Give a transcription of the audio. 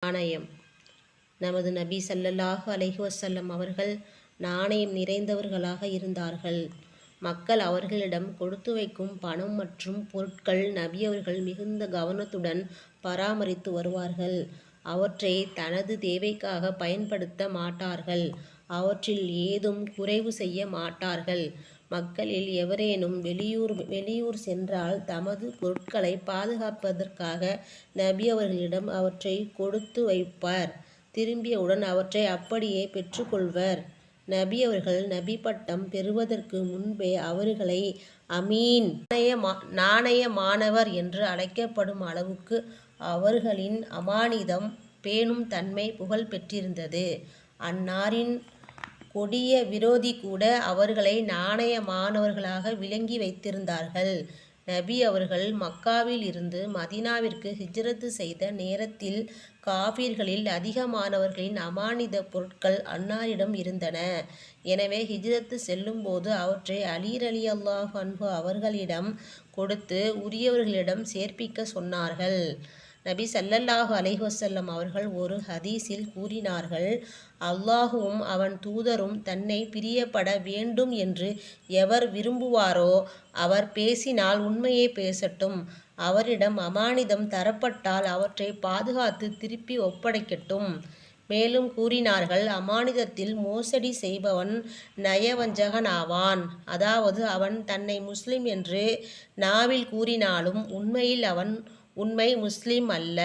நாணயம். நமது நபி ஸல்லல்லாஹு அலைஹி வஸல்லம் அவர்கள் நாணயம் நிறைந்தவர்களாக இருந்தார்கள். மக்கள் அவர்களிடம் கொடுத்து வைக்கும் பணம் மற்றும் பொருட்கள் நபி அவர்கள் மிகுந்த கவனத்துடன் பராமரித்து வருவார்கள். அவற்றை தனது தேவைக்காக பயன்படுத்த மாட்டார்கள். அவற்றில் ஏதும் குறைவு செய்ய மாட்டார்கள். மக்களில் எவரேனும் வெளியூர் சென்றால் தமது பொருட்களை பாதுகாப்பதற்காக நபி அவர்களிடம் அவற்றை கொடுத்து வைப்பார். திரும்பியவுடன் அவற்றை அப்படியே பெற்றுக்கொள்வர். நபி அவர்கள் நபி பட்டம் பெறுவதற்கு முன்பே அவர்களை அமீன் நாணயமானவர் என்று அழைக்கப்படும் அளவுக்கு அவர்களின் அமானிதம் பேணும் தன்மை புகழ் பெற்றிருந்தது. அன்னாரின் கொடிய விரோதி கூட அவர்களை நாணயமானவர்களாக விளங்கி வைத்திருந்தார்கள். நபி அவர்கள் மக்காவில் இருந்து மதீனாவிற்கு ஹிஜ்ரத் செய்த நேரத்தில் காஃபிர்களில் அதிகமானவர்களின் அமானித பொருட்கள் அன்னாரிடம் இருந்தன. எனவே ஹிஜ்ரத் செல்லும்போது அவற்றை அலி ரலியல்லாஹு அன்ஹு அவர்களிடம் கொடுத்து உரியவர்களிடம் சேர்ப்பிக்க சொன்னார்கள். நபி ஸல்லல்லாஹு அலைஹி வஸல்லம் அவர்கள் ஒரு ஹதீஸில் கூறினார்கள், அல்லாஹுவும் அவன் தூதரும் தன்னை பிரியப்பட வேண்டும் என்று எவர் விரும்புவாரோ அவர் பேசினால் உண்மையை பேசட்டும். அவரிடம் அமானிதம் தரப்பட்டால் அவற்றை பாதுகாத்து திருப்பி ஒப்படைக்கட்டும். மேலும் கூறினார்கள், அமானிதத்தில் மோசடி செய்பவன் நயவஞ்சகனாவான். அதாவது அவன் தன்னை முஸ்லிம் என்று நாவில் கூறினாலும் உண்மையில் அவன் உண்மை முஸ்லிம் அல்ல.